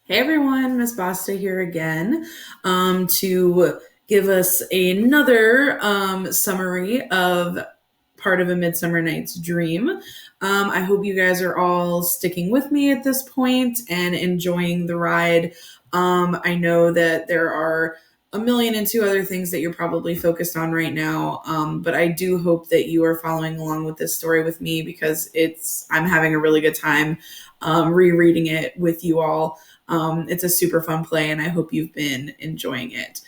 Hey everyone, Miss Basta here again to give us another summary of part of A Midsummer Night's Dream. I hope you guys are all sticking with me at this point and enjoying the ride. I know that there are a million and two other things that you're probably focused on right now, but I do hope that you are following along with this story with me because I'm having a really good time rereading it with you all. It's a super fun play, and I hope you've been enjoying it.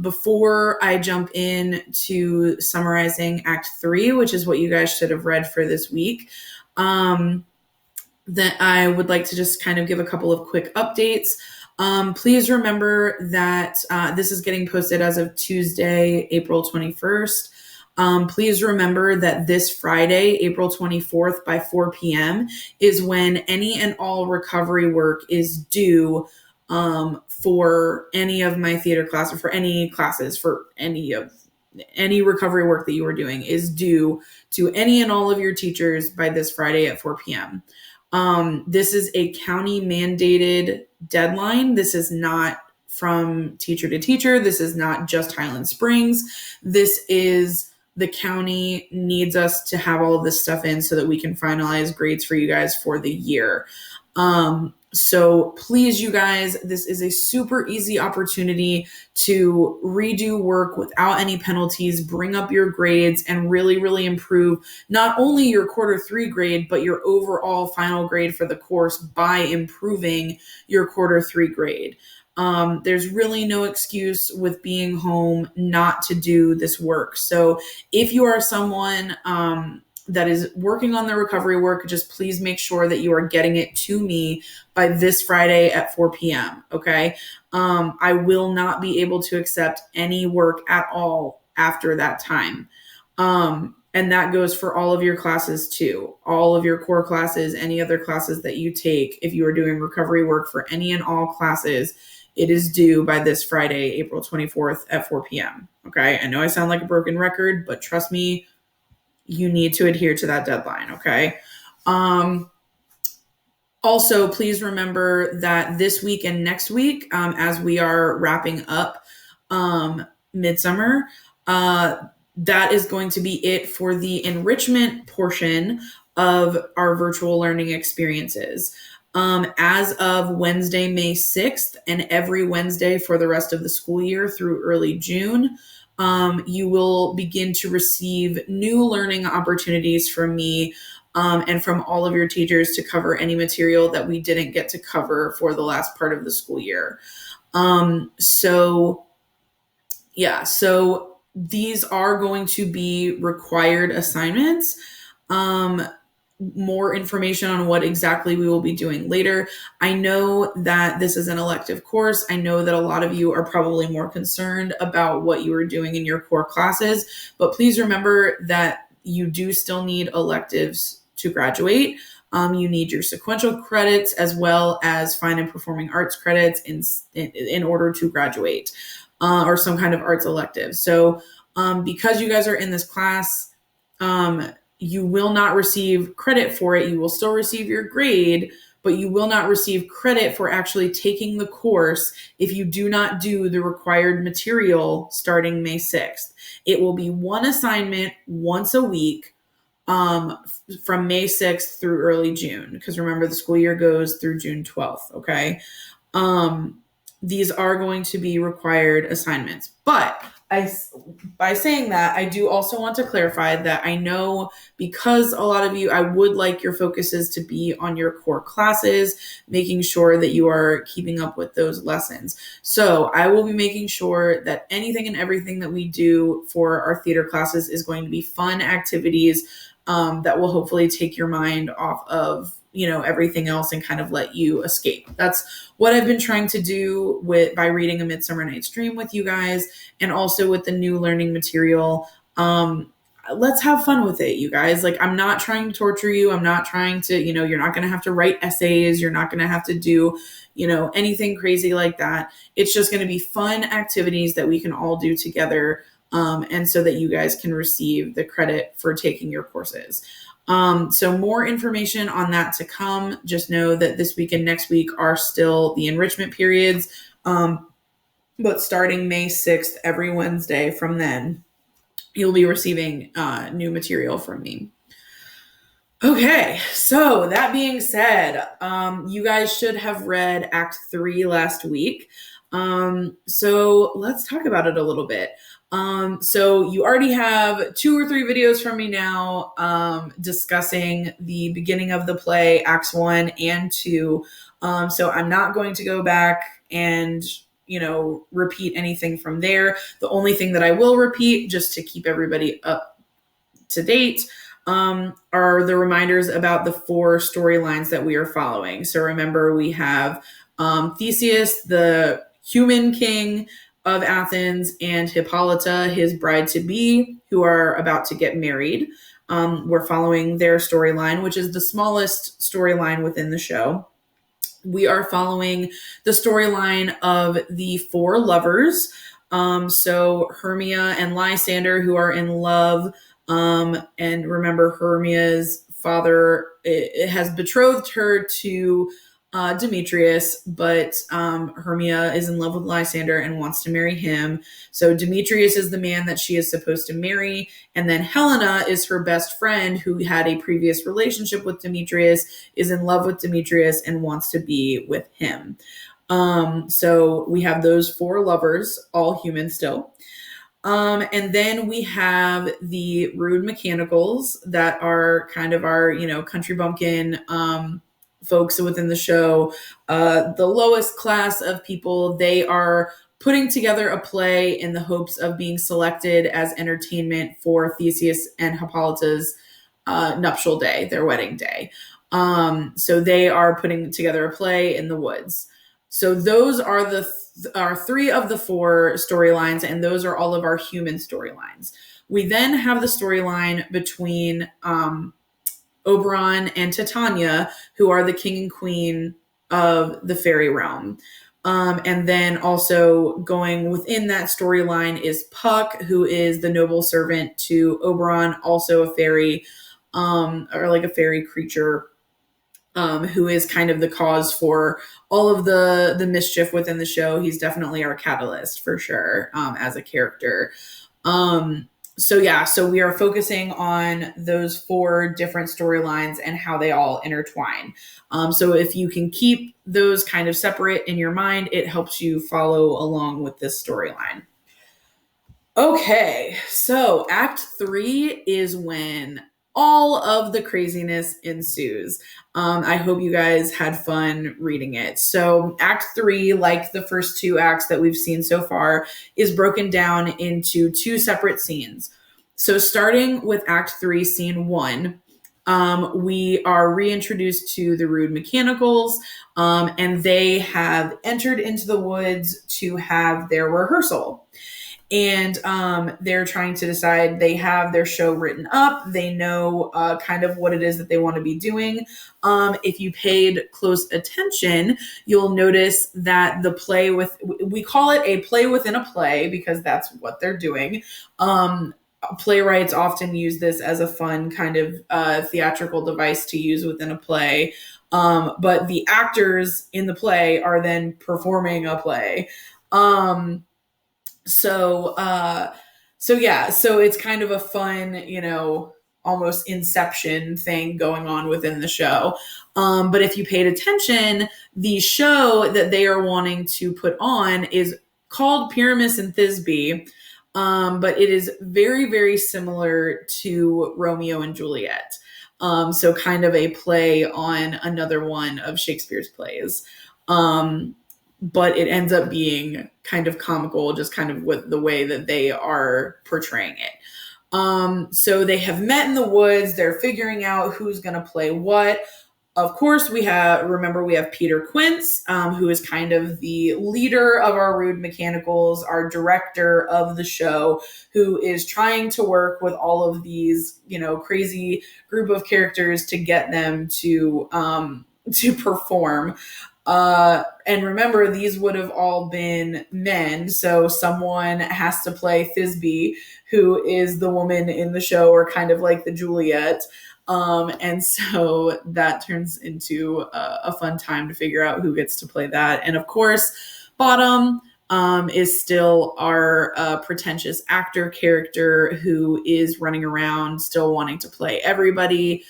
Before I jump in to summarizing Act 3, which is what you guys should have read for this week, that I would like to just kind of give a couple of quick updates. Please remember that this is getting posted as of Tuesday, April 21st. Please remember that this Friday, April 24th by 4 p.m. is when any and all recovery work is due for any of my theater classes, for any classes, for any recovery work that you are doing is due to any and all of your teachers by this Friday at 4 p.m. This is a county mandated deadline. This is not from teacher to teacher. This is not just Highland Springs. This is the county needs us to have all of this stuff in so that we can finalize grades for you guys for the year. So please, you guys, this is a super easy opportunity to redo work without any penalties, bring up your grades, and really, really improve not only your Q3 grade, but your overall final grade for the course by improving your Q3 grade. There's really no excuse with being home not to do this work. So if you are someone that is working on the recovery work, just please make sure that you are getting it to me by this Friday at 4 p.m. Okay. I will not be able to accept any work at all after that time. And that goes for all of your classes too, all of your core classes, any other classes that you take. If you are doing recovery work for any and all classes, it is due by this Friday, April 24th at 4 p.m. Okay. I know I sound like a broken record, but trust me, you need to adhere to that deadline. Okay. Also, please remember that this week and next week, as we are wrapping up Midsummer, that is going to be it for the enrichment portion of our virtual learning experiences. As of Wednesday, May 6th, and every Wednesday for the rest of the school year through early June, you will begin to receive new learning opportunities from me and from all of your teachers to cover any material that we didn't get to cover for the last part of the school year. So these are going to be required assignments. More information on what exactly we will be doing later. I know that this is an elective course. I know that a lot of you are probably more concerned about what you are doing in your core classes, but please remember that you do still need electives to graduate. You need your sequential credits as well as fine and performing arts credits in order to graduate, or some kind of arts elective. So because you guys are in this class, you will not receive credit for it. You will still receive your grade, but you will not receive credit for actually taking the course if you do not do the required material starting May 6th. It will be one assignment once a week from May 6th through early June, because remember, the school year goes through June 12th, okay? These are going to be required assignments, but by saying that, I do also want to clarify that I know, because a lot of you, I would like your focuses to be on your core classes, making sure that you are keeping up with those lessons. So I will be making sure that anything and everything that we do for our theater classes is going to be fun activities that will hopefully take your mind off of everything else and kind of let you escape. That's what I've been trying to do by reading A Midsummer Night's Dream with you guys, and also with the new learning material. Let's have fun with it, you guys. Like, I'm not trying to torture you. I'm not trying to, you're not going to have to write essays. You're not going to have to do, anything crazy like that. It's just going to be fun activities that we can all do together. And so that you guys can receive the credit for taking your courses. So more information on that to come. Just know that this week and next week are still the enrichment periods. But starting May 6th, every Wednesday from then, you'll be receiving new material from me. Okay, so that being said, you guys should have read Act 3 last week. So let's talk about it a little bit. So you already have 2 or 3 videos from me now discussing the beginning of the play, Acts 1 and 2. So I'm not going to go back and repeat anything from there. The only thing that I will repeat, just to keep everybody up to date, are the reminders about the 4 storylines that we are following. So remember, we have Theseus, the human king of Athens, and Hippolyta, his bride-to-be, who are about to get married. We're following their storyline, which is the smallest storyline within the show. We are following the storyline of the 4 lovers. So Hermia and Lysander, who are in love. And remember, Hermia's father has betrothed her to Demetrius, but Hermia is in love with Lysander and wants to marry him. So Demetrius is the man that she is supposed to marry. And then Helena is her best friend who had a previous relationship with Demetrius, is in love with Demetrius, and wants to be with him. So we have those 4 lovers, all human still. And then we have the Rude Mechanicals that are kind of our, country bumpkin folks within the show. The lowest class of people. They are putting together a play in the hopes of being selected as entertainment for Theseus and Hippolyta's nuptial day, their wedding day. So they are putting together a play in the woods. So those are are 3 of the 4 storylines, and those are all of our human storylines. We then have the storyline between Oberon and Titania, who are the king and queen of the fairy realm. And then also going within that storyline is Puck, who is the noble servant to Oberon, also a fairy, or like a fairy creature, who is kind of the cause for all of the mischief within the show. He's definitely our catalyst for sure, as a character. So we are focusing on those 4 different storylines and how they all intertwine. So if you can keep those kind of separate in your mind, it helps you follow along with this storyline. Okay, so Act 3 is when all of the craziness ensues. I hope you guys had fun reading it. So Act 3, like the first 2 acts that we've seen so far, is broken down into 2 separate scenes. So starting with Act 3, Scene 1, we are reintroduced to the Rude Mechanicals, and they have entered into the woods to have their rehearsal. And they're trying to decide. They have their show written up. They know kind of what it is that they want to be doing. If you paid close attention, you'll notice that the play we call it a play within a play because that's what they're doing. Playwrights often use this as a fun kind of theatrical device to use within a play. But the actors in the play are then performing a play. So it's kind of a fun, almost Inception thing going on within the show. But if you paid attention, the show that they are wanting to put on is called Pyramus and Thisbe. But it is very, very similar to Romeo and Juliet. So kind of a play on another one of Shakespeare's plays. But it ends up being kind of comical, just kind of with the way that they are portraying it. So they have met in the woods. They're figuring out who's going to play what. Of course, we have Peter Quince, who is kind of the leader of our Rude Mechanicals, our director of the show, who is trying to work with all of these, crazy group of characters to get them to perform. And remember, these would have all been men, so someone has to play Thisbe, who is the woman in the show, or kind of like the Juliet. And so that turns into a fun time to figure out who gets to play that. And of course, Bottom is still our pretentious actor character who is running around still wanting to play everybody.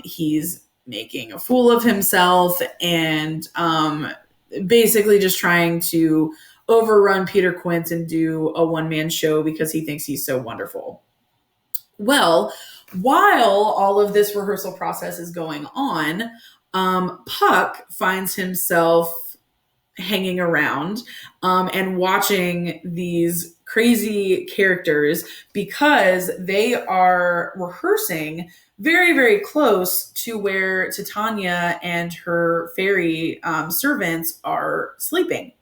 He's making a fool of himself and basically just trying to overrun Peter Quint and do a one-man show because he thinks he's so wonderful. Well, while all of this rehearsal process is going on, Puck finds himself hanging around and watching these crazy characters because they are rehearsing very, very close to where Titania and her fairy servants are sleeping.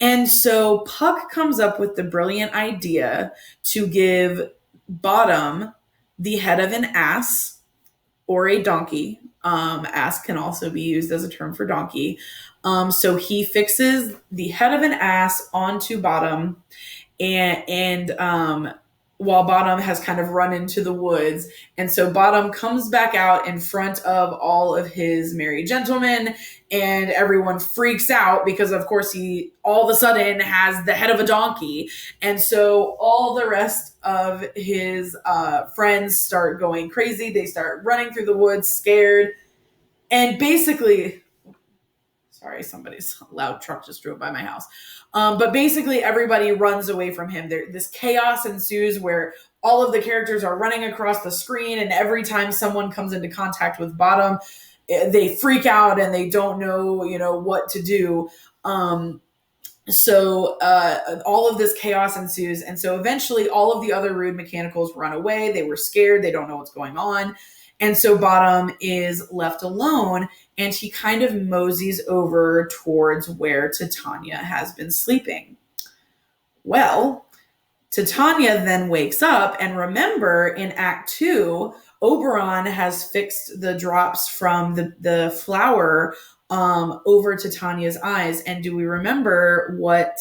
And so Puck comes up with the brilliant idea to give Bottom the head of an ass or a donkey. Ass can also be used as a term for donkey. So he fixes the head of an ass onto Bottom, and while Bottom has kind of run into the woods. And so Bottom comes back out in front of all of his merry gentlemen, and everyone freaks out because, of course, he all of a sudden has the head of a donkey. And so all the rest of his friends start going crazy. They start running through the woods, scared. And basically, sorry, somebody's loud truck just drove by my house. But basically, everybody runs away from him. This chaos ensues where all of the characters are running across the screen, and every time someone comes into contact with Bottom, they freak out and they don't know, what to do. So all of this chaos ensues, and so eventually, all of the other rude mechanicals run away. They were scared. They don't know what's going on. And so Bottom is left alone, and he kind of moseys over towards where Titania has been sleeping. Well, Titania then wakes up, and remember, in Act 2, Oberon has fixed the drops from the flower over Titania's eyes. And do we remember what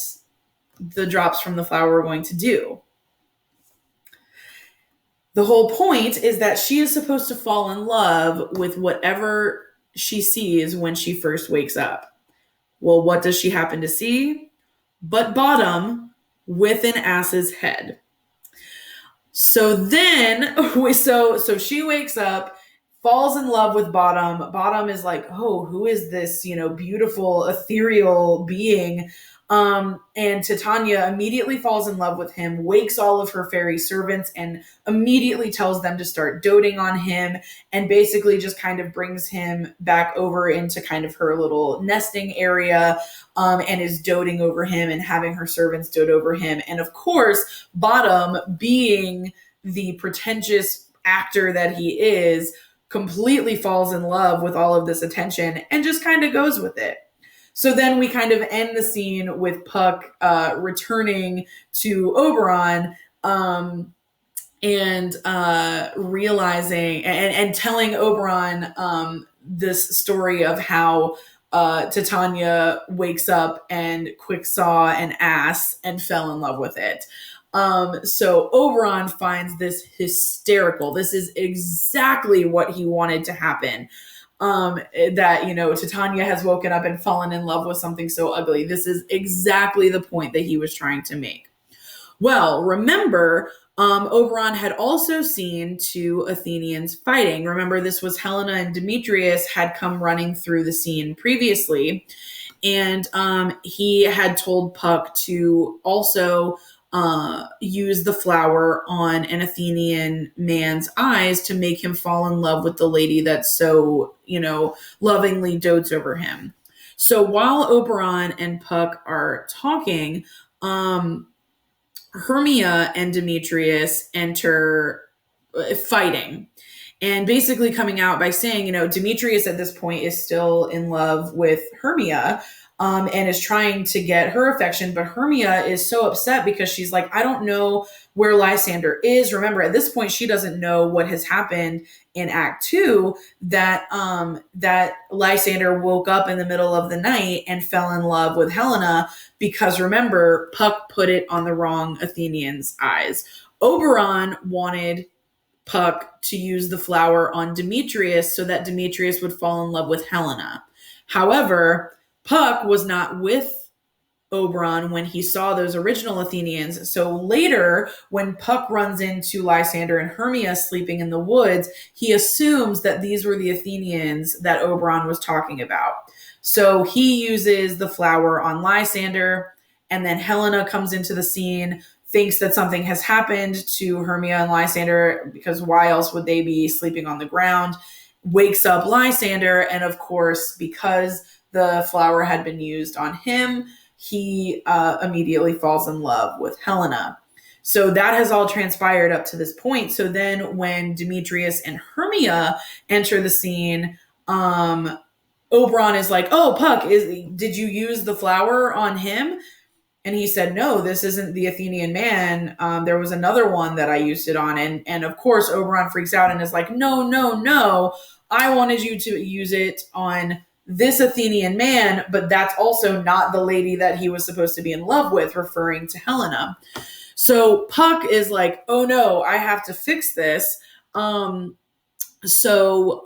the drops from the flower are going to do? The whole point is that she is supposed to fall in love with whatever she sees when she first wakes up. Well, what does she happen to see? But Bottom with an ass's head. So then, so she wakes up, falls in love with Bottom. Bottom is like, oh, who is this, beautiful, ethereal being? And Titania immediately falls in love with him, wakes all of her fairy servants, and immediately tells them to start doting on him, and basically just kind of brings him back over into kind of her little nesting area, and is doting over him and having her servants dote over him. And of course, Bottom, being the pretentious actor that he is, completely falls in love with all of this attention and just kind of goes with it. So then we kind of end the scene with Puck returning to Oberon and realizing and telling Oberon this story of how Titania wakes up and quick saw an ass and fell in love with it. So Oberon finds this hysterical. This is exactly what he wanted to happen. That, Titania has woken up and fallen in love with something so ugly. This is exactly the point that he was trying to make. Well, remember, Oberon had also seen two Athenians fighting. Remember, this was Helena and Demetrius had come running through the scene previously. And he had told Puck to also use the flower on an Athenian man's eyes to make him fall in love with the lady that so, lovingly dotes over him. So while Oberon and Puck are talking, Hermia and Demetrius enter fighting. And basically coming out by saying, Demetrius at this point is still in love with Hermia, and is trying to get her affection. But Hermia is so upset because she's like, I don't know where Lysander is. Remember, at this point, she doesn't know what has happened in Act 2, that Lysander woke up in the middle of the night and fell in love with Helena, because remember, Puck put it on the wrong Athenian's eyes. Oberon wanted Puck to use the flower on Demetrius so that Demetrius would fall in love with Helena. However, Puck was not with Oberon when he saw those original Athenians. So later, when Puck runs into Lysander and Hermia sleeping in the woods, he assumes that these were the Athenians that Oberon was talking about. So he uses the flower on Lysander, and then Helena comes into the scene, thinks that something has happened to Hermia and Lysander, because why else would they be sleeping on the ground? Wakes up Lysander, and of course, because the flower had been used on him, he immediately falls in love with Helena. So that has all transpired up to this point. So then when Demetrius and Hermia enter the scene, Oberon is like, oh, Puck, did you use the flower on him? And he said, no, this isn't the Athenian man. There was another one that I used it on. And of course, Oberon freaks out and is like, no. I wanted you to use it on this Athenian man, but that's also not the lady that he was supposed to be in love with, referring to Helena. So Puck is like, oh no, I have to fix this. So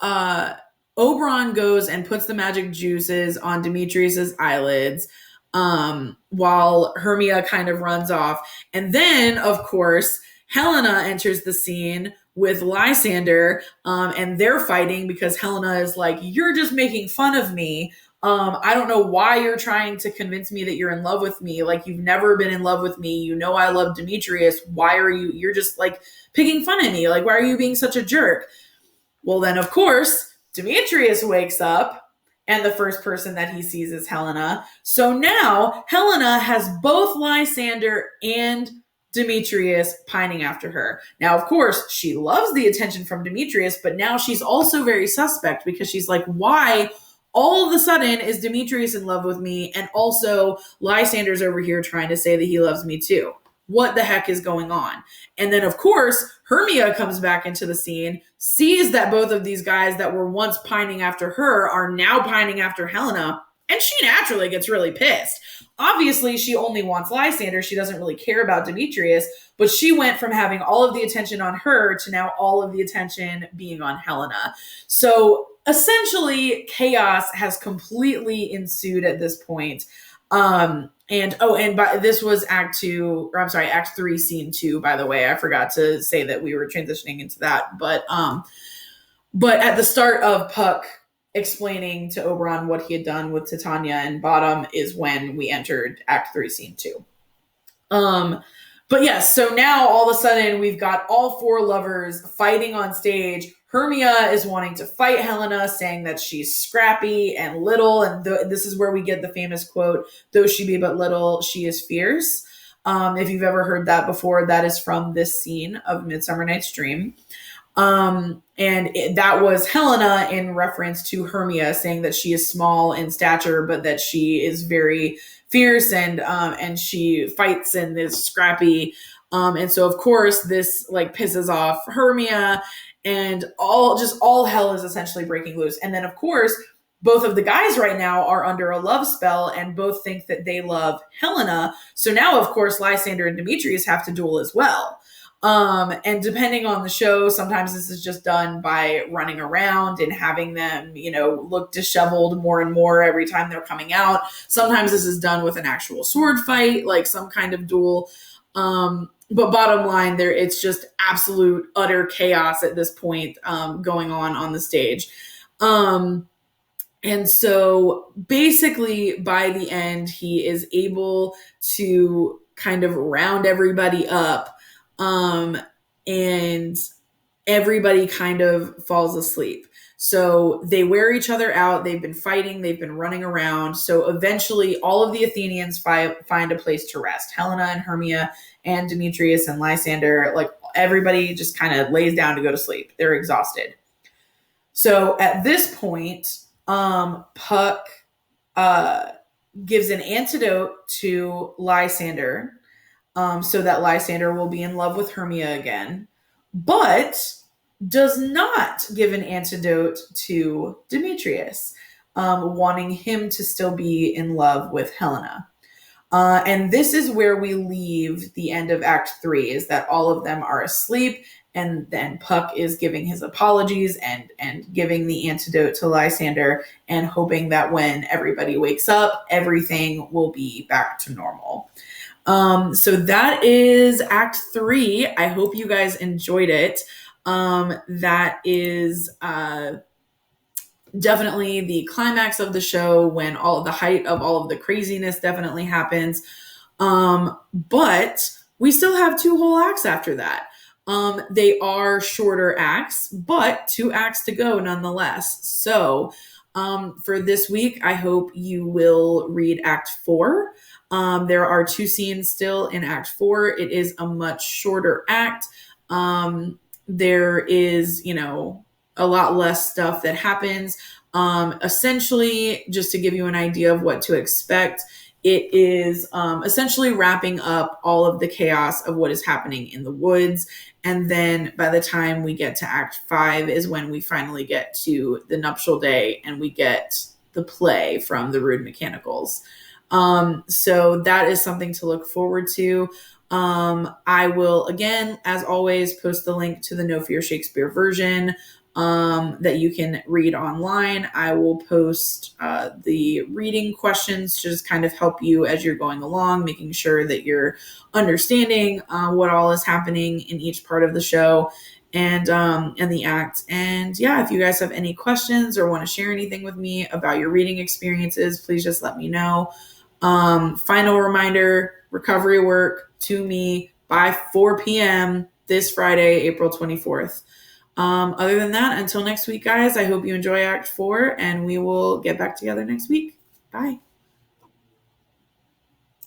Oberon goes and puts the magic juices on Demetrius's eyelids, while Hermia kind of runs off. And then, of course, Helena enters the scene with Lysander, and they're fighting because Helena is like, you're just making fun of me. I don't know why you're trying to convince me that you're in love with me. Like, you've never been in love with me. You know I love Demetrius. Why are you're just like picking fun at me. Like, why are you being such a jerk? Well, then, of course, Demetrius wakes up, and the first person that he sees is Helena. So now Helena has both Lysander and Demetrius pining after her. Now, of course, she loves the attention from Demetrius, but now she's also very suspect because she's like, why all of a sudden is Demetrius in love with me? And also Lysander's over here trying to say that he loves me too. What the heck is going on? And then, of course, Hermia comes back into the scene, sees that both of these guys that were once pining after her are now pining after Helena, and she naturally gets really pissed. Obviously, she only wants Lysander. She doesn't really care about Demetrius, but she went from having all of the attention on her to now all of the attention being on Helena. So essentially, chaos has completely ensued at this point. This was Act 3, Scene 2, by the way. I forgot to say that we were transitioning into that. But at the start of Puck explaining to Oberon what he had done with Titania and Bottom is when we entered Act 3, Scene 2. But yes, so now all of a sudden we've got all four lovers fighting on stage. Hermia is wanting to fight Helena, saying that she's scrappy and little. And this is where we get the famous quote, though she be but little, she is fierce. If you've ever heard that before, that is from this scene of Midsummer Night's Dream. That was Helena in reference to Hermia, saying that she is small in stature, but that she is very fierce and she fights and is scrappy. And so, of course, this like pisses off Hermia, and all hell is essentially breaking loose. And then, of course, both of the guys right now are under a love spell and both think that they love Helena. So now, of course, Lysander and Demetrius have to duel as well. And depending on the show, sometimes this is just done by running around and having them, look disheveled more and more every time they're coming out. Sometimes this is done with an actual sword fight, like some kind of duel. But bottom line, it's just absolute utter chaos at this point, going on the stage. And so basically by the end, he is able to kind of round everybody up. And everybody kind of falls asleep. So they wear each other out. They've been fighting. They've been running around. So eventually all of the Athenians find a place to rest. Helena and Hermia and Demetrius and Lysander, like everybody just kind of lays down to go to sleep. They're exhausted. So at this point, Puck gives an antidote to Lysander, so that Lysander will be in love with Hermia again, but does not give an antidote to Demetrius, wanting him to still be in love with Helena. And this is where we leave the end of Act 3, is that all of them are asleep And then Puck is giving his apologies and giving the antidote to Lysander and hoping that when everybody wakes up, everything will be back to normal. So that is Act 3. I hope you guys enjoyed it. That is definitely the climax of the show, when all of the height of all of the craziness definitely happens. But we still have 2 whole acts after that. They are shorter acts, but 2 acts to go nonetheless. So for this week, I hope you will read Act 4. There are 2 scenes still in Act 4. It is a much shorter act. There is, a lot less stuff that happens. Essentially, just to give you an idea of what to expect, it is essentially wrapping up all of the chaos of what is happening in the woods. And then by the time we get to Act 5 is when we finally get to the nuptial day and we get the play from the Rude Mechanicals. So that is something to look forward to. I will, again, as always, post the link to the No Fear Shakespeare version that you can read online. I will post the reading questions to just kind of help you as you're going along, making sure that you're understanding what all is happening in each part of the show and the act. And yeah, if you guys have any questions or want to share anything with me about your reading experiences, please just let me know. Final reminder, recovery work to me by 4 p.m. this Friday, April 24th. Other than that, until next week, guys, I hope you enjoy Act 4 and we will get back together next week. Bye.